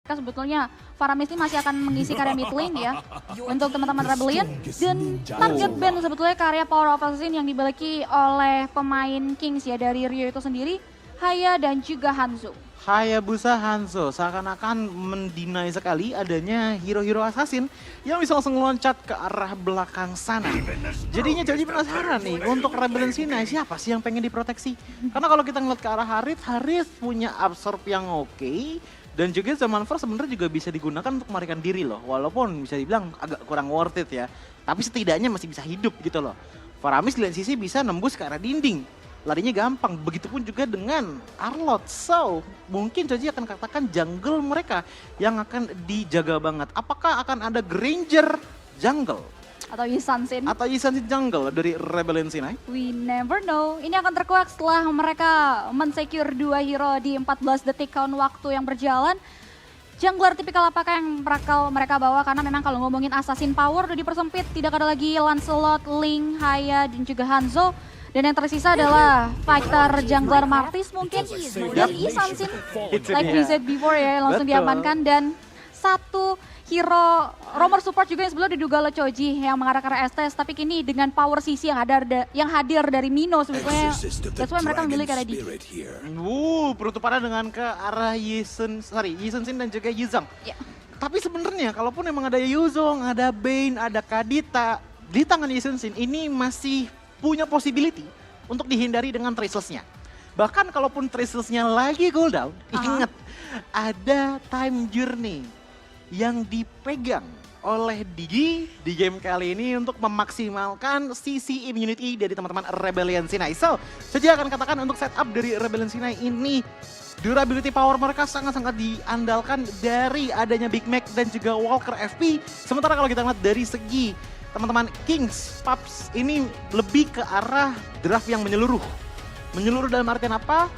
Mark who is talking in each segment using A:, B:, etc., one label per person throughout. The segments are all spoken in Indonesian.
A: Sebetulnya Faramis ini masih akan mengisi karya mid lane ya untuk teman-teman Rebellion, dan target ban sebetulnya karya Power of Assassin yang dimiliki oleh pemain Kings ya dari Rio itu sendiri, Haya dan juga Hanzo.
B: Hayabusa Hanzo seakan-akan mendinai sekali adanya hero-hero assassin yang bisa langsung loncat ke arah belakang sana. Jadinya jadi penasaran nih untuk Rebellion sini siapa sih yang pengen diproteksi? Karena kalau kita ngeliat ke arah Harith punya absorb yang oke. Dan juga zaman first sebenarnya juga bisa digunakan untuk melarikan diri loh. Walaupun bisa dibilang agak kurang worth it ya. Tapi setidaknya masih bisa hidup gitu loh. Faramis di lain sisi bisa nembus ke arah dinding. Larinya gampang. Begitupun juga dengan Arlott. So, mungkin Choji akan katakan jungle mereka yang akan dijaga banget. Apakah akan ada Granger jungle?
A: Atau Yisansin.
B: Atau Yisansin jungle dari Rebellion Sinai?
A: We never know. Ini akan terkuak setelah mereka mensecure 2 hero di 14 detik count waktu yang berjalan. Jungler tipikal apakah yang mereka bawa, karena memang kalau ngomongin assassin power udah dipersempit. Tidak ada lagi Lancelot, Ling, Haya, dan juga Hanzo. Dan yang tersisa adalah fighter jungler Martis mungkin. Dan Yisansin, like we said before ya, langsung diamankan. Dan satu hero romer support juga yang sebelumnya diduga oleh Choji yang mengarah ke arah Estes, tapi kini dengan power CC yang hadir dari Mino sebetulnya, that's why mereka memilih ke arah Digi.
B: Penutupannya dengan ke arah Yisansin dan juga Yuzong.
A: Yeah.
B: Tapi sebenarnya kalaupun emang ada Yuzong, ada Bane, ada Kadita, di tangan Yisansin ini masih punya possibility untuk dihindari dengan traceless-nya. Bahkan kalaupun traceless-nya lagi cooldown, ingat ada time journey yang dipegang oleh Digi di game kali ini untuk memaksimalkan sisi immunity dari teman-teman Rebellion Sinai. So, saya akan katakan untuk setup dari Rebellion Sinai ini, durability power mereka sangat-sangat diandalkan dari adanya Big Mac dan juga Walker FP. Sementara kalau kita lihat dari segi teman-teman Kings, Pups ini lebih ke arah draft yang menyeluruh. Menyeluruh dalam artian apa?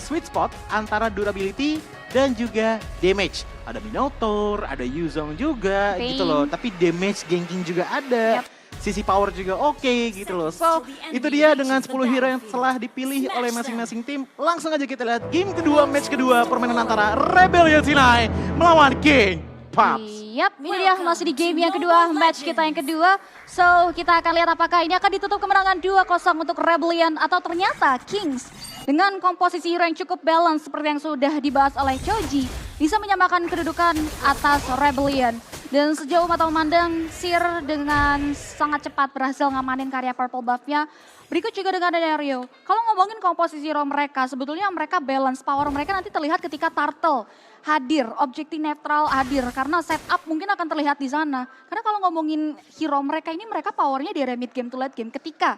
B: Sweet spot antara durability dan juga damage. Ada Minotaur, ada Yuzong juga gitu loh. Tapi damage ganking juga ada. Sisi power juga oke gitu loh. So, itu dia dengan 10 hero yang telah dipilih oleh masing-masing tim. Langsung aja kita lihat game kedua, match kedua permainan antara Rebellion Sinai melawan King Pups.
A: Yap, ini dia masih di game yang kedua, match kita yang kedua. So, kita akan lihat apakah ini akan ditutup kemenangan 2-0 untuk Rebellion atau ternyata Kings dengan komposisi hero yang cukup balance seperti yang sudah dibahas oleh Choji bisa menyamakan kedudukan atas Rebellion. Dan sejauh mata memandang, Sir dengan sangat cepat berhasil ngamanin karya purple buff-nya. Berikut juga dengan ada Rio. Kalau ngomongin komposisi hero mereka, sebetulnya mereka balance power mereka nanti terlihat ketika Turtle hadir, objektif netral hadir, karena setup mungkin akan terlihat di sana. Karena kalau ngomongin hero mereka ini, mereka powernya dari mid game to late game ketika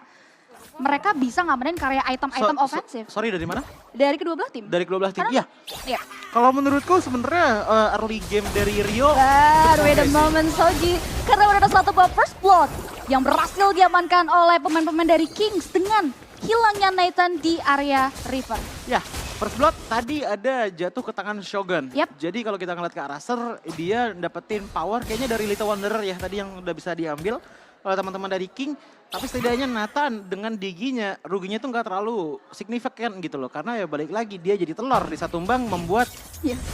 A: mereka bisa ngamanin karya item-item ofensif.
B: Sorry, dari mana?
A: Dari kedua belah tim.
B: Dari kedua belah tim, iya.
A: Iya.
B: Kalau menurutku sebenarnya early game dari Rio.
A: Wait a moment, Choji. Karena udah ada satu buah first blood yang berhasil diamankan oleh pemain-pemain dari Kings dengan hilangnya Nathan di area River.
B: Ya, first blood tadi ada jatuh ke tangan Shogun.
A: Yep.
B: Jadi kalau kita ngeliat ke arah Ser, dia dapetin power kayaknya dari Little Wanderer ya tadi yang udah bisa diambil oleh teman-teman dari King. Tapi setidaknya Nathan dengan Diginya, ruginya tuh nggak terlalu signifikan gitu loh. Karena ya balik lagi dia jadi telur di satu tumbang membuat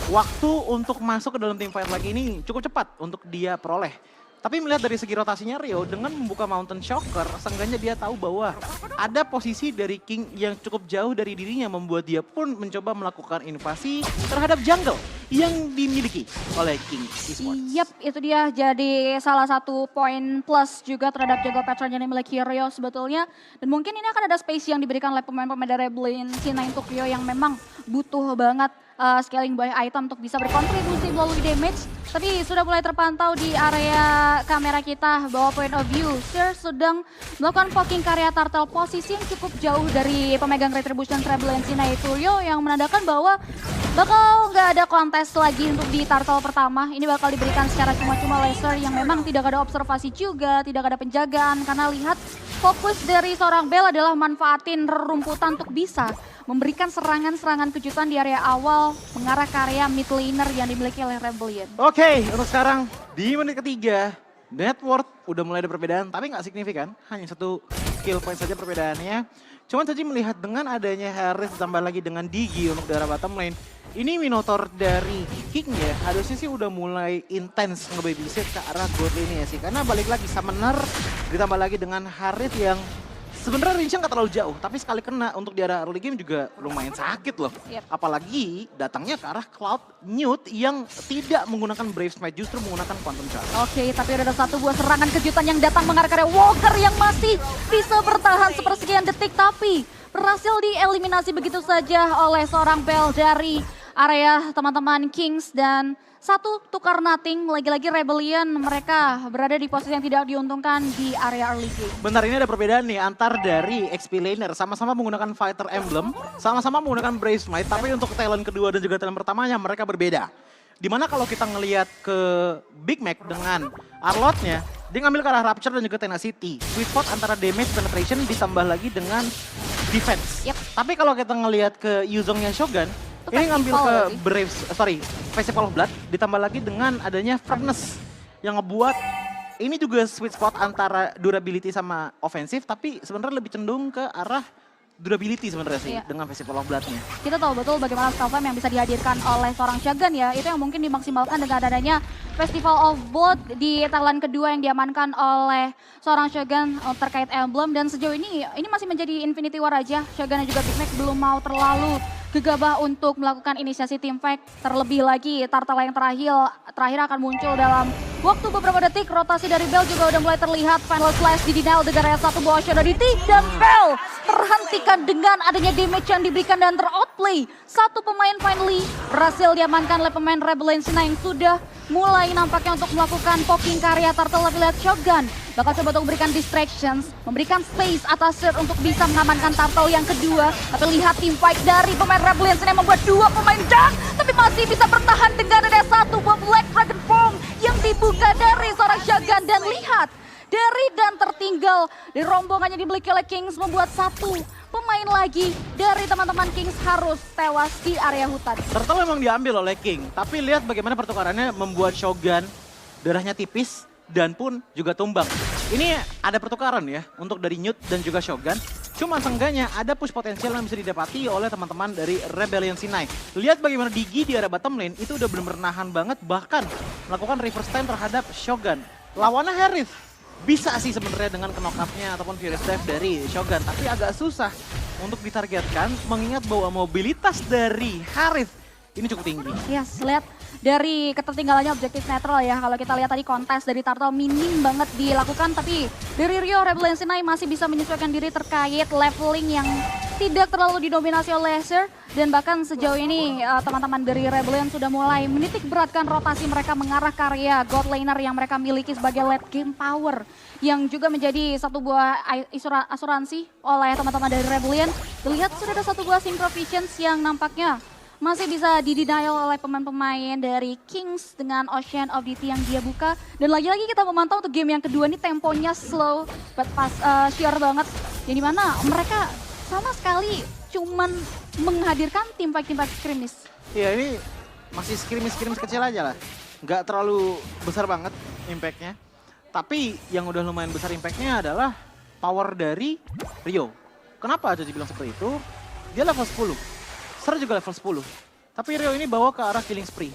B: waktu untuk masuk ke dalam tim fight lagi ini cukup cepat untuk dia peroleh. Tapi melihat dari segi rotasinya Rio dengan membuka Mountain Shocker, seenggaknya dia tahu bahwa ada posisi dari King yang cukup jauh dari dirinya membuat dia pun mencoba melakukan invasi terhadap jungle yang dimiliki oleh King Esports.
A: Yap, itu dia jadi salah satu poin plus juga terhadap jungle patron yang dimiliki Rio sebetulnya. Dan mungkin ini akan ada space yang diberikan oleh pemain-pemain dari Rebellion Sinai untuk Rio yang memang butuh banget scaling by item untuk bisa berkontribusi melalui damage. Tapi sudah mulai terpantau di area kamera kita bahwa point of view Sir sedang melakukan poking karya Turtle, posisi yang cukup jauh dari pemegang Retribution Rebellion Sinai itu Rio, yang menandakan bahwa bakal nggak ada kontes lagi untuk di Turtle pertama. Ini bakal diberikan secara cuma-cuma laser yang memang tidak ada observasi juga, tidak ada penjagaan. Karena lihat fokus dari seorang Bell adalah manfaatin rerumputan untuk bisa memberikan serangan-serangan kejutan di area awal mengarah ke area mid laner yang dimiliki oleh Rebellion.
B: Oke, untuk sekarang di menit ketiga, net worth udah mulai ada perbedaan tapi nggak signifikan, hanya 1 skill point saja perbedaannya. Cuman saja melihat dengan adanya Harith ditambah lagi dengan Digi untuk daerah bottom lane. Ini Minotaur dari King ya, harusnya sih udah mulai intens nge-babysit ke arah bot lane ya sih. Karena balik lagi Summoner ditambah lagi dengan Harith yang sebenarnya range-nya nggak terlalu jauh, tapi sekali kena untuk di arah early game juga lumayan sakit loh.
A: Yep.
B: Apalagi datangnya ke arah Cloud Newt yang tidak menggunakan Brave Smite, justru menggunakan Quantum Charge.
A: Oke, tapi udah ada satu buah serangan kejutan yang datang mengarah ke area Walker yang masih bisa bertahan sepersekian detik, tapi berhasil dieliminasi begitu saja oleh seorang Bell dari area teman-teman Kings. Dan satu tukar nothing, lagi-lagi Rebellion mereka berada di posisi yang tidak diuntungkan di area early game.
B: Bentar, ini ada perbedaan nih antar dari XP laner, sama-sama menggunakan Fighter Emblem, sama-sama menggunakan Brave Smite, tapi untuk talent kedua dan juga talent pertamanya mereka berbeda. Dimana kalau kita ngelihat ke Big Mac dengan Arlotnya, dia ngambil ke arah Rapture dan juga Tenacity. Sweet spot antara damage penetration ditambah lagi dengan defense.
A: Yep.
B: Tapi kalau kita ngelihat ke Yuzongnya Shogun,
A: Itu
B: ini ngambil
A: festival
B: ke
A: berarti?
B: Festival of Blood, ditambah lagi dengan adanya Furnace yang ngebuat ini juga sweet spot antara durability sama offensive, tapi sebenarnya lebih cenderung ke arah durability sebenarnya sih
A: Iya.
B: dengan Festival of Blood-nya.
A: Kita tahu betul bagaimana skill flame yang bisa dihadirkan oleh seorang Shogun ya. Itu yang mungkin dimaksimalkan dengan adanya Festival of Blood di talent kedua yang diamankan oleh seorang Shogun terkait emblem. Dan sejauh ini masih menjadi Infinity War aja. Shogun dan juga Big Mac belum mau terlalu gegabah untuk melakukan inisiasi team fight. Terlebih lagi Turtle yang terakhir akan muncul dalam waktu beberapa detik. Rotasi dari Bell juga udah mulai terlihat. Final Slash di denial dengan area 1 bawah Shadow DT. Dan Bell terhentikan dengan adanya damage yang diberikan dan teroutplay. Satu pemain finally berhasil diamankan oleh pemain Rebellion yang sudah mulai nampaknya untuk melakukan poking karya Turtle. Lihat Shogun bakal coba untuk memberikan distractions, memberikan space atas Sir untuk bisa mengamankan Turtle yang kedua. Tapi lihat team fight dari pemain Rebellion yang membuat dua pemain dark, tapi masih bisa bertahan dengan ada satu buah Black Dragon Form yang dibuka dari seorang Shogun. Dan lihat, dari dan tertinggal di rombongannya dimiliki oleh Kings membuat satu pemain lagi dari teman-teman Kings harus tewas di area hutan.
B: Turtle memang diambil oleh King, tapi lihat bagaimana pertukarannya membuat Shogun darahnya tipis dan pun juga tumbang. Ini ada pertukaran ya untuk dari Newt dan juga Shogun. Cuma seenggaknya ada push potensial yang bisa didapati oleh teman-teman dari Rebellion Sinai. Lihat bagaimana Digi di area bottom lane itu udah benar-benar nahan banget, bahkan melakukan reverse time terhadap Shogun. Lawannya Harith. Bisa sih sebenarnya dengan knock-up-nya ataupun Furious Dive dari Shogun, tapi agak susah untuk ditargetkan mengingat bahwa mobilitas dari Harith ini cukup tinggi.
A: Yes, lihat dari ketertinggalannya objektif netral ya. Kalau kita lihat tadi kontes dari Turtle minim banget dilakukan, tapi dari Rio Rebellion Sinai masih bisa menyesuaikan diri terkait leveling yang tidak terlalu didominasi oleh Sir. Dan bahkan sejauh ini teman-teman dari Rebellion sudah mulai menitik beratkan rotasi mereka mengarah karya God Laner yang mereka miliki sebagai late game power. Yang juga menjadi satu buah asuransi oleh teman-teman dari Rebellion. Terlihat sudah ada satu buah Synchro Visions yang nampaknya masih bisa didenial oleh pemain-pemain dari Kings dengan Ocean of DT yang dia buka. Dan lagi-lagi kita memantau untuk game yang kedua ini temponya slow, but sure banget. Yang dimana mereka sama sekali cuman menghadirkan tim fight skirmish.
B: Ya ini masih skirmish kecil aja lah. Nggak terlalu besar banget impact-nya. Tapi yang udah lumayan besar impact-nya adalah power dari Rio. Kenapa Joji bilang seperti itu? Dia level 10. Ser juga level 10. Tapi Rio ini bawa ke arah killing spree.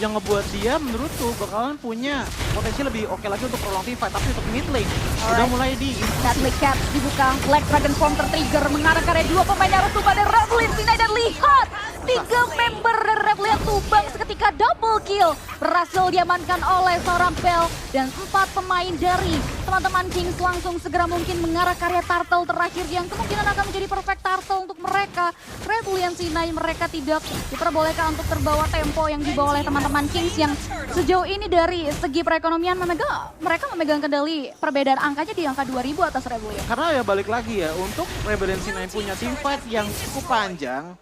B: Yang ngebuat dia menurutku bakalan punya potensi lebih oke lagi untuk prolong team fight. Tapi untuk mid lane udah mulai di...
A: Deadly Cats dibuka, Black Dragon Form tertrigger mengarah ke area dua pemain yang harus tumbang dari Rebellion Sinai. Dan lihat, 3 member dari Rebellion tumbang seketika double kill. Berhasil diamankan oleh seorang Bell. Dan 4 pemain dari teman-teman Kings langsung segera mungkin mengarah ke area Turtle terakhir yang kemungkinan akan menjadi perfect Turtle untuk mereka. Rebellion Sinai mereka tidak diperbolehkan untuk terbawa tempo yang dibawa oleh teman-teman Kings yang sejauh ini dari segi perekonomian mereka memegang kendali perbedaan angkanya di angka 2000 atas Rebellion.
B: Karena ya balik lagi ya, untuk Rebellion Sinai punya team fight yang cukup panjang,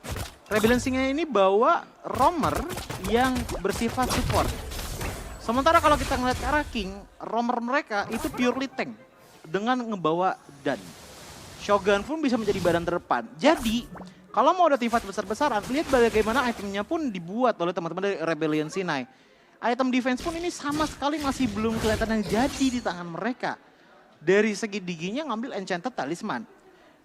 B: Rebellion Sinai ini bawa roamer yang bersifat support. Sementara kalau kita ngeliat ke arah King, roamer mereka itu purely tank dengan ngebawa dan Shogun pun bisa menjadi badan terdepan. Jadi kalau mau ada team fight besar-besaran, lihat bagaimana itemnya pun dibuat oleh teman-teman dari Rebellion Sinai. Item defense pun ini sama sekali masih belum kelihatan yang jadi di tangan mereka. Dari segi diginya ngambil Enchanted Talisman.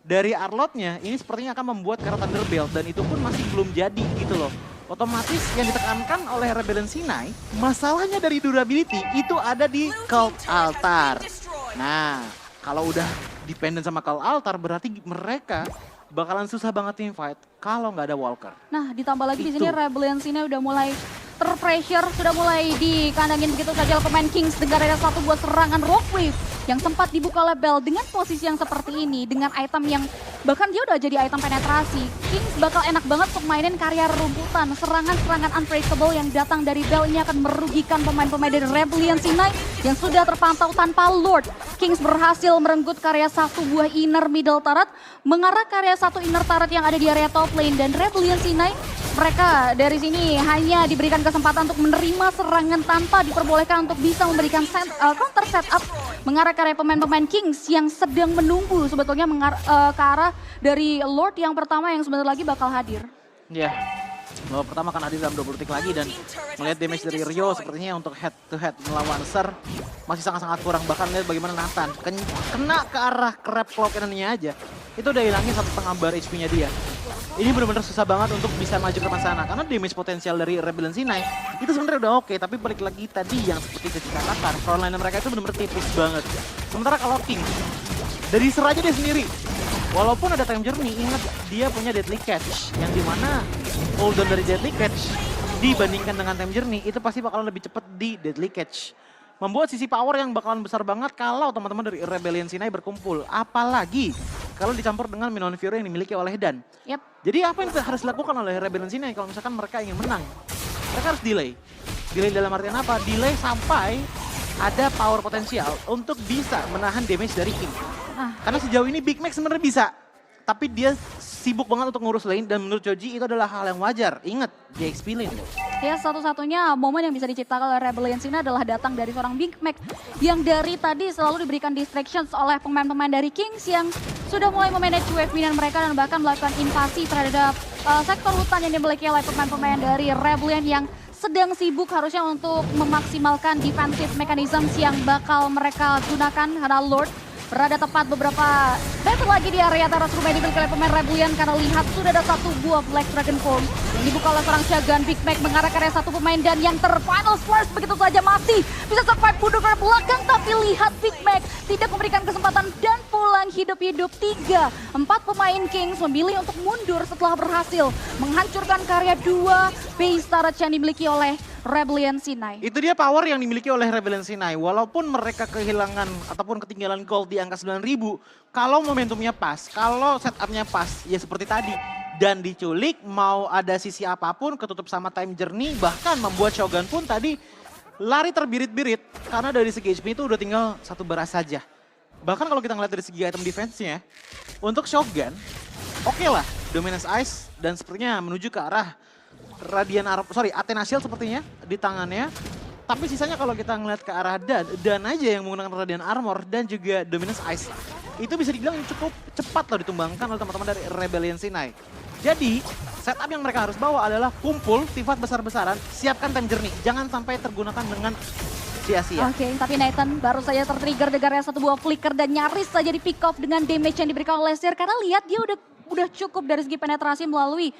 B: Dari Arlotnya ini sepertinya akan membuat Kara Thunderbelt dan itu pun masih belum jadi gitu loh. Otomatis yang ditekankan oleh Rebellion Sinai, masalahnya dari durability itu ada di Cult Altar. Nah, kalau udah dependent sama Cult Altar berarti mereka bakalan susah banget tim fight kalau nggak ada Walker.
A: Nah, ditambah lagi di
B: Itu.
A: sini Rebellion Sinai udah mulai terpressure, sudah mulai dikandangin begitu saja oleh pemain Kings dengan ada satu buat serangan Rock Wave yang sempat dibuka oleh Bell dengan posisi yang seperti ini, dengan item yang bahkan dia udah jadi item penetrasi. Kings bakal enak banget untuk mainin karya rumputan, serangan-serangan unbreakable yang datang dari Bell ini akan merugikan pemain-pemain dari Rebellion Sinai yang sudah terpantau tanpa Lord. Kings berhasil merenggut karya satu buah inner middle turret, mengarah karya satu inner turret yang ada di area top lane, dan Rebellion Sinai mereka dari sini hanya diberikan kesempatan untuk menerima serangan tanpa diperbolehkan untuk bisa memberikan counter setup mengarah ke arah pemain-pemain Kings yang sedang menunggu sebetulnya ke arah dari Lord yang pertama yang sebentar lagi bakal hadir.
B: Ya, bahwa pertama akan hadir dalam 20 detik lagi dan melihat damage dari Rio sepertinya untuk head to head melawan Ser masih sangat-sangat kurang. Bahkan lihat bagaimana Nathan kena ke arah Crab Claw Cannon-nya aja. Itu udah hilangin 1,5 bar HP-nya dia. Ini benar-benar susah banget untuk bisa maju ke depan sana karena damage potensial dari Rebellion Sinai itu sebenarnya udah oke, tapi balik lagi tadi yang seperti saya katakan, frontline mereka itu benar-benar tipis banget. Sementara kalau King dari Ser aja dia sendiri, walaupun ada time journey, ingat dia punya deadly catch yang dimana cooldown dari deadly catch dibandingkan dengan time journey itu pasti bakalan lebih cepat di deadly catch. Membuat sisi power yang bakalan besar banget kalau teman-teman dari Rebellion Sinai berkumpul. Apalagi kalau dicampur dengan Minion Fury yang dimiliki oleh Dan.
A: Yep.
B: Jadi apa yang harus dilakukan oleh Rebellion Sinai kalau misalkan mereka ingin menang? Mereka harus delay. Delay dalam artian apa? Delay sampai ada power potensial untuk bisa menahan damage dari King. Karena sejauh ini Big Mac sebenarnya bisa. Tapi dia sibuk banget untuk ngurus lane dan menurut Joji itu adalah hal yang wajar. Ingat, dia XP lane.
A: Ya, satu-satunya momen yang bisa diciptakan oleh Rebellion Sinai adalah datang dari seorang Big Mac yang dari tadi selalu diberikan distractions oleh pemain-pemain dari Kings yang sudah mulai memanage wave minion mereka dan bahkan melakukan invasi terhadap sektor hutan yang dimiliki oleh pemain-pemain dari Rebellion yang sedang sibuk harusnya untuk memaksimalkan defensive mechanisms yang bakal mereka gunakan karena Lord berada tepat beberapa meter lagi di area teras rumah yang dimiliki oleh pemain Rebellion karena lihat sudah ada satu buah Black Dragon Form yang dibuka oleh seorang Shagan. Big Mac mengarah ke area satu pemain dan yang terfinal splash begitu saja masih bisa survive mundur ke belakang, tapi lihat Big Mac tidak memberikan kesempatan dan pulang hidup-hidup. 3-4 pemain Kings memilih untuk mundur setelah berhasil menghancurkan karya 2 base turret yang dimiliki oleh Rebellion Sinai.
B: Itu dia power yang dimiliki oleh Rebellion Sinai. Walaupun mereka kehilangan ataupun ketinggalan gold di angka 9.000, kalau momentumnya pas, kalau setupnya pas, ya seperti tadi. Dan diculik, mau ada sisi apapun, ketutup sama time journey, bahkan membuat Shogun pun tadi lari terbirit-birit. Karena dari segi HP itu udah tinggal satu baras saja. Bahkan kalau kita ngeliat dari segi item defense-nya, untuk Shogun, oke lah, Dominance Ice dan sepertinya menuju ke arah Athena Shield sepertinya di tangannya. Tapi sisanya kalau kita ngeliat ke arah Dan aja yang menggunakan Radiant Armor dan juga Dominance Ice. Itu bisa dibilang cukup cepat loh ditumbangkan oleh teman-teman dari Rebellion Sinai. Jadi setup yang mereka harus bawa adalah kumpul, sifat besar-besaran, siapkan time journey. Jangan sampai tergunakan dengan sia-sia.
A: Oke, tapi Nathan baru saja tertrigger dengarnya satu buah flicker dan nyaris saja di pick off dengan damage yang diberikan oleh Seer. Karena lihat dia udah cukup dari segi penetrasi melalui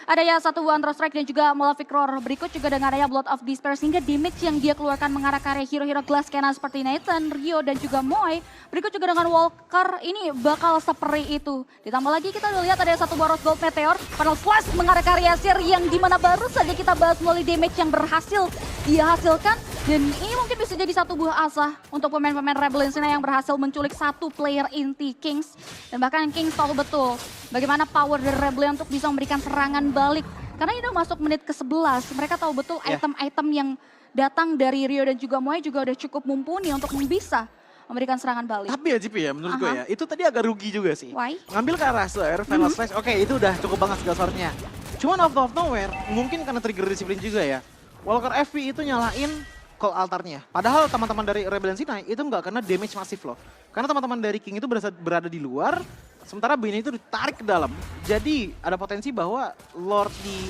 A: adanya satu one throw strike dan juga Malefic Roar. Berikut juga dengan adanya Blood of Despair sehingga damage yang dia keluarkan mengarah ke area hero-hero Glass Cannon seperti Nathan, Rio dan juga Moy. Berikut juga dengan Walker ini bakal seperti itu. Ditambah lagi kita udah lihat ada satu Boros Gold Meteor, Final Flash mengarah ke area Seer yang dimana baru saja kita bahas melalui damage yang berhasil dia hasilkan. Dan ini mungkin bisa jadi satu buah asa untuk pemain-pemain Rebellion Sinai yang berhasil menculik satu player inti Kings. Dan bahkan Kings tahu betul bagaimana power dari Rebellion untuk bisa memberikan serangan balik. Karena ini udah masuk menit ke-11, mereka tahu betul item-item yang datang dari Rio dan juga Moy juga udah cukup mumpuni untuk bisa memberikan serangan balik.
B: Tapi ya Cipi ya, menurut gue ya, itu tadi agak rugi juga sih.
A: Why?
B: Ngambil ke arah Slayer, Final Slash, oke itu udah cukup banget skill swordnya. Cuman out of nowhere, mungkin karena trigger disiplin juga ya. Walker FP itu nyalain call altarnya. Padahal teman-teman dari Rebellion Sinai itu nggak kena damage masif loh. Karena teman-teman dari King itu berada di luar, sementara Bane itu ditarik ke dalam. Jadi ada potensi bahwa Lord di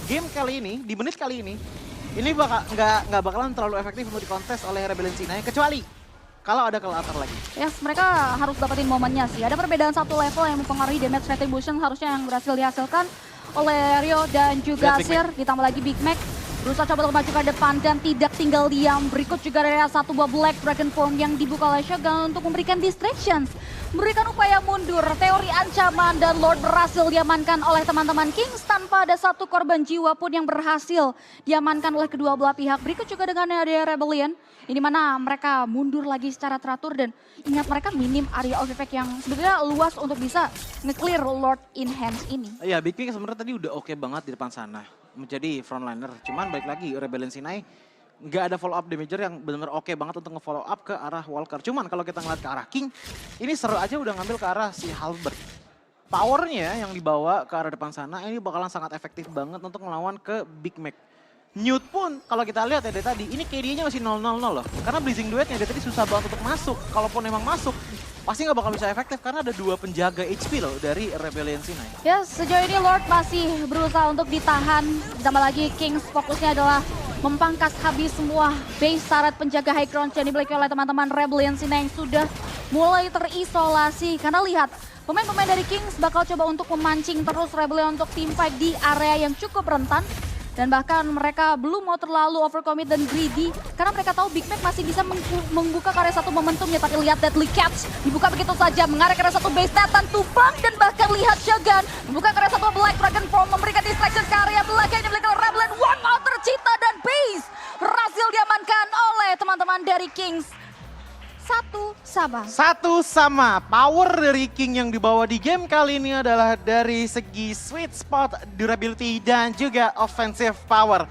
B: game kali ini, di menit kali ini nggak bakalan terlalu efektif untuk dikontes oleh Rebellion Sinai. Kecuali kalau ada Kalatar lagi.
A: Yes, mereka harus dapetin momennya sih. Ada perbedaan satu level yang mempengaruhi damage retribution harusnya yang berhasil dihasilkan oleh Rio dan juga
B: Lihat Big
A: Sir. Ditambah lagi Big Mac berusaha coba untuk maju ke depan dan tidak tinggal diam. Berikut juga ada satu buah Black Dragon Form yang dibuka oleh Shogun untuk memberikan distractions. Memberikan upaya mundur, teori ancaman, dan Lord berhasil diamankan oleh teman-teman Kings tanpa ada satu korban jiwa pun yang berhasil diamankan oleh kedua belah pihak. Berikut juga dengan ada Rebellion, ini mana mereka mundur lagi secara teratur dan ingat mereka minim area of effect yang sebetulnya luas untuk bisa nge-clear Lord in hands ini.
B: Iya, Big Mac sebenarnya tadi udah oke banget di depan sana. Menjadi frontliner. Cuman balik lagi, Rebellion Sinai nggak ada follow up damager yang benar-benar oke banget untuk nge-follow up ke arah Walker. Cuman kalau kita ngeliat ke arah King, ini seru aja udah ngambil ke arah si Halberd. Powernya yang dibawa ke arah depan sana ini bakalan sangat efektif banget untuk melawan ke Big Mac. Newt pun kalau kita lihat ya dari tadi, ini KD-nya masih 0-0 loh. Karena Blazing Duetnya dari tadi susah banget untuk masuk. Kalaupun emang masuk, pasti nggak bakal bisa efektif karena ada dua penjaga HP loh dari Rebellion Sinai.
A: Ya, sejauh ini Lord masih berusaha untuk ditahan. Ditambah lagi Kings fokusnya adalah mempangkas habis semua base turret penjaga high ground yang dimiliki oleh teman-teman Rebellion Sinai yang sudah mulai terisolasi. Karena lihat, pemain-pemain dari Kings bakal coba untuk memancing terus Rebellion untuk team fight di area yang cukup rentan. Dan bahkan mereka belum mau terlalu overcommit dan greedy. Karena mereka tahu Big Mac masih bisa membuka karya satu momentumnya. Tapi lihat Deadly Catch dibuka begitu saja. Mengarah ke arah satu base Nathan tumbang. Dan bahkan lihat Shogun membuka karya satu Black Dragon Form. Memberikan distraction ke area belakang yang dimiliki oleh Rebellion. One out tercipta dan base berhasil diamankan oleh teman-teman dari Kings. Satu sama.
B: Power dari King yang dibawa di game kali ini adalah dari segi sweet spot, durability, dan juga offensive power.